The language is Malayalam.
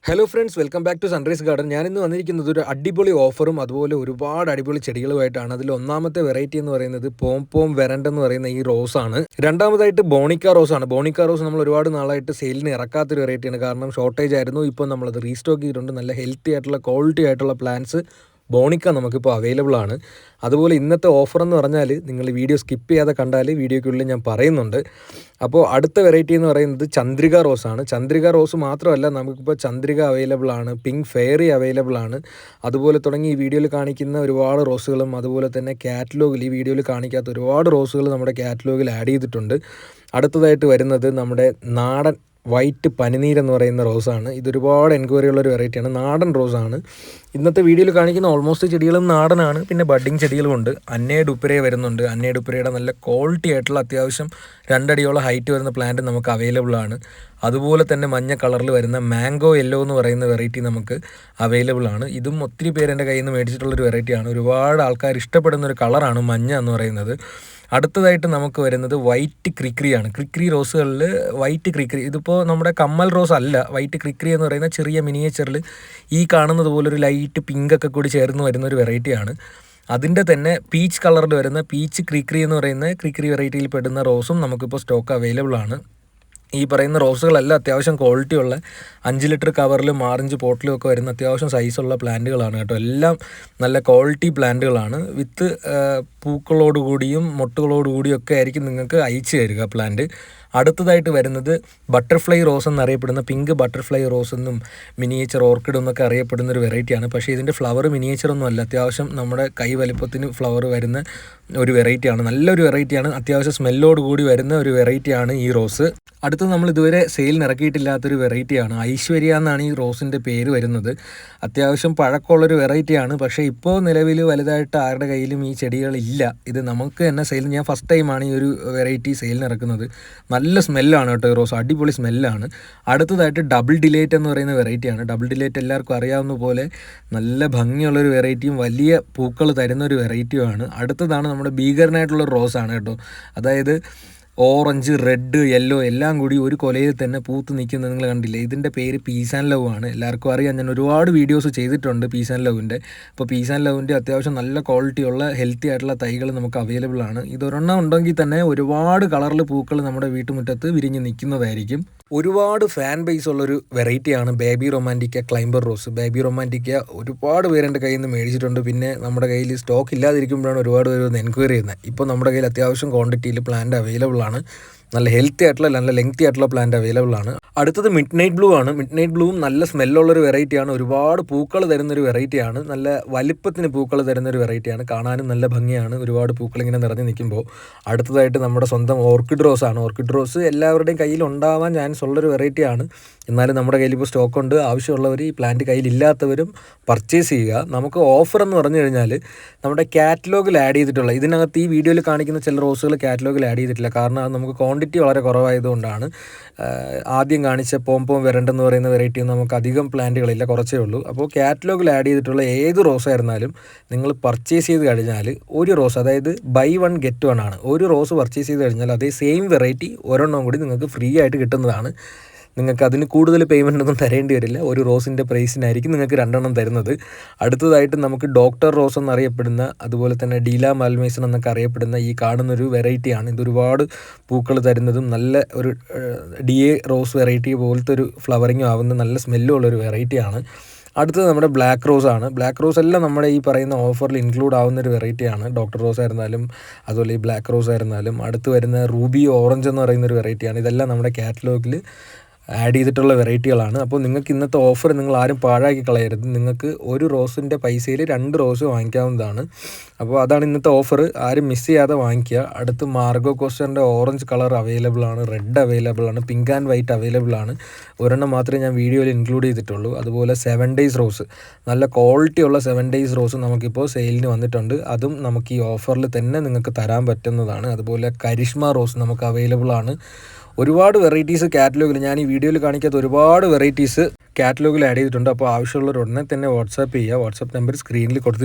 Hello friends, welcome back to Sunrise Garden. ഞാനിന്ന് വന്നിരിക്കുന്നത് ഒരു അടിപൊളി ഓഫറും അതുപോലെ ഒരുപാട് അടിപൊളി ചെടികളുമായിട്ടാണ്. അതിൽ ഒന്നാമത്തെ വെറൈറ്റി എന്ന് പറയുന്നത് പോം പോം വെറൻഡ് എന്ന് പറയുന്ന ഈ റോസാണ്. രണ്ടാമതായിട്ട് ബോണിക്ക റോസാണ്. ബോണിക്ക റോസ് നമ്മൾ ഒരുപാട് നാളായിട്ട് സെയിലിന് ഇറക്കാത്തൊരു വെറൈറ്റിയാണ്. കാരണം ഷോർട്ടേജ് ആയിരുന്നു. ഇപ്പോൾ നമ്മളത് റീസ്റ്റോക്ക് ചെയ്തിട്ടുണ്ട്. നല്ല ഹെൽത്തി ആയിട്ടുള്ള ക്വാളിറ്റി ആയിട്ടുള്ള പ്ലാന്റ്സ് ബോണിക്ക നമുക്കിപ്പോൾ അവൈലബിൾ ആണ്. അതുപോലെ ഇന്നത്തെ ഓഫർ എന്ന് പറഞ്ഞാൽ നിങ്ങൾ വീഡിയോ സ്കിപ്പ് ചെയ്യാതെ കണ്ടാൽ വീഡിയോയ്ക്കുള്ളിൽ ഞാൻ പറയുന്നുണ്ട്. അപ്പോൾ അടുത്ത വെറൈറ്റി എന്ന് പറയുന്നത് ചന്ദ്രിക റോസാണ്. ചന്ദ്രിക റോസ് മാത്രമല്ല, നമുക്കിപ്പോൾ ചന്ദ്രിക അവൈലബിൾ ആണ്, പിങ്ക് ഫെയറി അവൈലബിൾ ആണ്. അതുപോലെ തുടങ്ങി ഈ വീഡിയോയിൽ കാണിക്കുന്ന ഒരുപാട് റോസുകളും അതുപോലെ തന്നെ കാറ്റലോഗിൽ ഈ വീഡിയോയിൽ കാണിക്കാത്ത ഒരുപാട് റോസുകൾ നമ്മുടെ കാറ്റലോഗിൽ ആഡ് ചെയ്തിട്ടുണ്ട്. അടുത്തതായിട്ട് വരുന്നത് നമ്മുടെ നാടൻ വൈറ്റ് പനിനീരെന്ന് പറയുന്ന റോസാണ്. ഇതൊരുപാട് എൻക്വയറി ഉള്ളൊരു വെറൈറ്റിയാണ്. നാടൻ റോസാണ്. ഇന്നത്തെ വീഡിയോയിൽ കാണിക്കുന്ന ഓൾമോസ്റ്റ് ചെടികളും നാടനാണ്. പിന്നെ ബഡ്ഡിങ് ചെടികളുമുണ്ട്. അന്നേ ഡുപ്പരേ വരുന്നുണ്ട്. അന്നേ ഡുപ്പരയുടെ നല്ല ക്വാളിറ്റി ആയിട്ടുള്ള അത്യാവശ്യം 2 അടിയോളം ഹൈറ്റ് വരുന്ന പ്ലാന്റ് നമുക്ക് അവൈലബിൾ ആണ്. അതുപോലെ തന്നെ മഞ്ഞ കളറിൽ വരുന്ന മാംഗോ യെല്ലോ എന്ന് പറയുന്ന വെറൈറ്റി നമുക്ക് അവൈലബിൾ ആണ്. ഇതും ഒത്തിരി പേര് എൻ്റെ കയ്യിൽ നിന്ന് മേടിച്ചിട്ടുള്ളൊരു വെറൈറ്റിയാണ്. ഒരുപാട് ആൾക്കാർ ഇഷ്ടപ്പെടുന്ന ഒരു കളറാണ് മഞ്ഞ എന്ന് പറയുന്നത്. അടുത്തതായിട്ട് നമുക്ക് വരുന്നത് വൈറ്റ് ക്രിക്രിയാണ്. ക്രിക്രി റോസുകളിൽ വൈറ്റ് ക്രിക്രി, ഇതിപ്പോൾ നമ്മുടെ കമ്മൽ റോസ് അല്ല. വൈറ്റ് ക്രിക്രി എന്ന് പറയുന്ന ചെറിയ മിനിയേച്ചറിൽ ഈ കാണുന്നത് പോലൊരു ലൈറ്റ് പിങ്കൊക്കെ കൂടി ചേർന്ന് വരുന്ന ഒരു വെറൈറ്റിയാണ്. അതിൻ്റെ തന്നെ പീച്ച് കളറിൽ വരുന്ന പീച്ച് ക്രിക്രി എന്ന് പറയുന്ന ക്രിക്രി വെറൈറ്റിയിൽ പെടുന്ന റോസും നമുക്കിപ്പോൾ സ്റ്റോക്ക് അവൈലബിൾ ആണ്. ഈ പറയുന്ന റോസുകളെല്ലാം അത്യാവശ്യം ക്വാളിറ്റി ഉള്ള 5 ലിറ്റർ കവറിലും 6 പോട്ടിലും ഒക്കെ വരുന്ന അത്യാവശ്യം സൈസുള്ള പ്ലാന്റുകളാണ് കേട്ടോ. എല്ലാം നല്ല ക്വാളിറ്റി പ്ലാന്റുകളാണ്. വിത്ത് പൂക്കളോടുകൂടിയും മൊട്ടുകളോടുകൂടിയും ഒക്കെ ആയിരിക്കും നിങ്ങൾക്ക് അയച്ചു തരിക പ്ലാന്റ്. അടുത്തതായിട്ട് വരുന്നത് ബട്ടർഫ്ലൈ റോസ് എന്നറിയപ്പെടുന്ന പിങ്ക് ബട്ടർഫ്ലൈ റോസ് എന്നും മിനിയേച്ചർ ഓർക്കിഡ് എന്നൊക്കെ അറിയപ്പെടുന്ന ഒരു വെറൈറ്റിയാണ്. പക്ഷേ ഇതിൻ്റെ ഫ്ലവർ മിനിയേച്ചറൊന്നും അല്ല. അത്യാവശ്യം നമ്മുടെ കൈ വലിപ്പത്തിന് ഫ്ലവർ വരുന്ന ഒരു വെറൈറ്റിയാണ്. നല്ലൊരു വെറൈറ്റിയാണ്. അത്യാവശ്യം സ്മെല്ലോട് കൂടി വരുന്ന ഒരു വെറൈറ്റിയാണ് ഈ റോസ്. അടുത്തത് നമ്മൾ ഇതുവരെ സെയിലിന് ഇറക്കിയിട്ടില്ലാത്തൊരു വെറൈറ്റിയാണ്. ഐശ്വര്യ എന്നാണ് ഈ റോസിൻ്റെ പേര് വരുന്നത്. അത്യാവശ്യം പഴക്കമുള്ളൊരു വെറൈറ്റിയാണ്. പക്ഷേ ഇപ്പോൾ നിലവിൽ വലുതായിട്ട് ആരുടെ കയ്യിലും ഈ ചെടികളില്ല. ഇത് നമുക്ക് തന്നെ സെയിലിന്, ഞാൻ ഫസ്റ്റ് ടൈമാണ് ഈ ഒരു വെറൈറ്റി സെയിലിന് ഇറക്കുന്നത്. നല്ല സ്മെല്ലാണ് കേട്ടോ ഈ റോസ്, അടിപൊളി സ്മെല്ലാണ്. അടുത്തതായിട്ട് ഡബിൾ ഡിലേറ്റ് എന്ന് പറയുന്ന വെറൈറ്റിയാണ്. ഡബിൾ ഡിലേറ്റ് എല്ലാവർക്കും അറിയാവുന്ന പോലെ നല്ല ഭംഗിയുള്ളൊരു വെറൈറ്റിയും വലിയ പൂക്കൾ തരുന്നൊരു വെറൈറ്റിയുമാണ്. അടുത്തതാണ് നമ്മുടെ ഭീകരനായിട്ടുള്ളൊരു റോസാണ് കേട്ടോ. അതായത് ഓറഞ്ച്, റെഡ്, യെല്ലോ എല്ലാം കൂടി ഒരു കൊലയിൽ തന്നെ പൂത്ത് നിൽക്കുന്നത് നിങ്ങൾ കണ്ടില്ലേ. ഇതിൻ്റെ പേര് പീസ് ആൻഡ് ലവ് ആണ്. എല്ലാവർക്കും അറിയാം, ഞാൻ ഒരുപാട് വീഡിയോസ് ചെയ്തിട്ടുണ്ട് പീസ് ആൻഡ് ലവിൻ്റെ. അപ്പോൾ പീസ് ആൻഡ് ലവിൻ്റെ അത്യാവശ്യം നല്ല ക്വാളിറ്റിയുള്ള ഹെൽത്തി ആയിട്ടുള്ള തൈകൾ നമുക്ക് അവൈലബിൾ ആണ്. ഇതൊരെണ്ണം ഉണ്ടെങ്കിൽ തന്നെ ഒരുപാട് കളറിൽ പൂക്കൾ നമ്മുടെ വീട്ടുമുറ്റത്ത് വിരിഞ്ഞ് നിൽക്കുന്നതായിരിക്കും. ഒരുപാട് ഫാൻ ബേസ് ഉള്ളൊരു വെറൈറ്റിയാണ് ബേബി റൊമാൻറ്റിക്ക ക്ലൈംബർ റോസ്. ബേബി റൊമാൻറ്റിക്ക ഒരുപാട് പേര് എൻ്റെ കയ്യിൽ നിന്ന് മേടിച്ചിട്ടുണ്ട്. പിന്നെ നമ്മുടെ കയ്യിൽ സ്റ്റോക്ക് ഇല്ലാതിരിക്കുമ്പോഴാണ് ഒരുപാട് പേര് ഒന്ന് എൻക്വയറി ചെയ്യുന്നത്. ഇപ്പോൾ നമ്മുടെ കയ്യിൽ അത്യാവശ്യം ക്വാണ്ടിറ്റിയിൽ പ്ലാന്റ് അവൈലബിൾ ആണ്. നല്ല ഹെൽത്തി ആയിട്ടുള്ള നല്ല ലെങ്തി ആയിട്ടുള്ള പ്ലാന്റ് അവൈലബിൾ ആണ്. അടുത്തത് മിഡ് നൈറ്റ് ബ്ലൂ ആണ്. മിഡ് നൈറ്റ് ബ്ലൂവും നല്ല സ്മെല്ലുള്ളൊരു വെറൈറ്റിയാണ്. ഒരുപാട് പൂക്കൾ തരുന്നൊരു വെറൈറ്റിയാണ്. നല്ല വലിപ്പത്തിന് പൂക്കൾ തരുന്നൊരു വെറൈറ്റിയാണ്. കാണാനും നല്ല ഭംഗിയാണ് ഒരുപാട് പൂക്കൾ ഇങ്ങനെ നിറഞ്ഞു നിൽക്കുമ്പോൾ. അടുത്തതായിട്ട് നമ്മുടെ സ്വന്തം ഓർക്കിഡ് റോസ് ആണ്. ഓർക്കിഡ് റോസ് എല്ലാവരുടെയും കയ്യിൽ ഉണ്ടാവാൻ ചാൻസ് ഉള്ളൊരു വെറൈറ്റിയാണ്. എന്നാലും നമ്മുടെ കയ്യിൽ ഇപ്പോൾ സ്റ്റോക്കുണ്ട്. ആവശ്യമുള്ളവർ ഈ പ്ലാന്റ് കയ്യിലില്ലാത്തവരും പർച്ചേസ് ചെയ്യുക. നമുക്ക് ഓഫർ എന്ന് പറഞ്ഞു കഴിഞ്ഞാൽ നമ്മുടെ കാറ്റലോഗിൽ ആഡ് ചെയ്തിട്ടുള്ള, ഇതിനകത്ത് ഈ വീഡിയോയിൽ കാണിക്കുന്ന ചില റോസുകൾ കാറ്റലോഗിൽ ആഡ് ചെയ്തിട്ടില്ല. കാരണം അത് നമുക്ക് ക്വാണ്ടിറ്റി വളരെ കുറവായതുകൊണ്ടാണ്. ആദ്യം കാണിച്ച പോം പോം വെറൻഡ് എന്ന് പറയുന്ന വെറൈറ്റി നമുക്ക് അധികം പ്ലാന്റുകളില്ല, കുറച്ചേ ഉള്ളൂ. അപ്പോൾ കാറ്റലോഗിൽ ആഡ് ചെയ്തിട്ടുള്ള ഏത് റോസ് ആയിരുന്നാലും നിങ്ങൾ പർച്ചേസ് ചെയ്ത് കഴിഞ്ഞാൽ ഒരു റോസ്, അതായത് ബൈ 1 get 1 ആണ്. ഒരു റോസ് പർച്ചേസ് ചെയ്ത് കഴിഞ്ഞാൽ അതേ സെയിം വെറൈറ്റി ഒരെണ്ണം കൂടി നിങ്ങൾക്ക് ഫ്രീ ആയിട്ട് കിട്ടുന്നതാണ്. നിങ്ങൾക്ക് അതിന് കൂടുതൽ പേയ്മെൻ്റ് ഒന്നും തരേണ്ടി വരില്ല. ഒരു റോസിൻ്റെ പ്രൈസിനായിരിക്കും നിങ്ങൾക്ക് 2 എണ്ണം തരുന്നത്. അടുത്തതായിട്ട് നമുക്ക് ഡോക്ടർ റോസ് എന്നറിയപ്പെടുന്ന, അതുപോലെ തന്നെ ഡീല മാൽമേസൺ എന്നൊക്കെ അറിയപ്പെടുന്ന ഈ കാണുന്നൊരു വെറൈറ്റിയാണ്. ഇതൊരുപാട് പൂക്കൾ തരുന്നതും നല്ല ഒരു DA റോസ് വെറൈറ്റി പോലത്തെ ഒരു ഫ്ലവറിങ്ങും ആവുന്ന നല്ല സ്മെല്ലും ഉള്ളൊരു വെറൈറ്റിയാണ്. അടുത്തത് നമ്മുടെ ബ്ലാക്ക് റോസ് ആണ്. ബ്ലാക്ക് റോസ് എല്ലാം നമ്മുടെ ഈ പറയുന്ന ഓഫറിൽ ഇൻക്ലൂഡ് ആവുന്നൊരു വെറൈറ്റിയാണ്. ഡോക്ടർ റോസ് ആയിരുന്നാലും അതുപോലെ ഈ ബ്ലാക്ക് റോസ് ആയിരുന്നാലും. അടുത്ത് വരുന്ന റൂബി ഓറഞ്ച് എന്ന് പറയുന്നൊരു വെറൈറ്റിയാണ്. ഇതെല്ലാം നമ്മുടെ കാറ്റലോഗിൽ ആഡ് ചെയ്തിട്ടുള്ള വെറൈറ്റികളാണ്. അപ്പോൾ നിങ്ങൾക്ക് ഇന്നത്തെ ഓഫർ നിങ്ങൾ ആരും പാഴാക്കി കളയരുത്. നിങ്ങൾക്ക് ഒരു റോസിൻ്റെ പൈസയിൽ 2 റോസ് വാങ്ങിക്കാവുന്നതാണ്. അപ്പോൾ അതാണ് ഇന്നത്തെ ഓഫർ. ആരും മിസ് ചെയ്യാതെ വാങ്ങിക്കുക. അടുത്ത് മാർഗോ കോസ്റ്ററിൻ്റെ ഓറഞ്ച് കളർ അവൈലബിൾ ആണ്, റെഡ് അവൈലബിൾ ആണ്, പിങ്ക് ആൻഡ് വൈറ്റ് അവൈലബിൾ ആണ്. ഒരെണ്ണം മാത്രമേ ഞാൻ വീഡിയോയിൽ ഇൻക്ലൂഡ് ചെയ്തിട്ടുള്ളൂ. അതുപോലെ 7 days റോസ്, നല്ല ക്വാളിറ്റി ഉള്ള 7 days റോസ് നമുക്കിപ്പോൾ സെയിലിന് വന്നിട്ടുണ്ട്. അതും നമുക്ക് ഈ ഓഫറിൽ തന്നെ നിങ്ങൾക്ക് തരാൻ പറ്റുന്നതാണ്. അതുപോലെ കരിഷ്മ റോസ് നമുക്ക് അവൈലബിൾ ആണ്. ഒരുപാട് വെറൈറ്റീസ് കാറ്റലോഗിൽ, ഞാൻ ഈ വീഡിയോയിൽ കാണിക്കാത്ത ഒരുപാട് വെറൈറ്റീസ് കാറ്റലോഗിൽ ആഡ് ചെയ്തിട്ടുണ്ട്. അപ്പോൾ ആവശ്യമുള്ളവർ ഉടനെ തന്നെ വാട്സാപ്പ് ചെയ്യുക. വാട്സാപ്പ് നമ്പർ സ്ക്രീനിൽ കൊടുത്ത്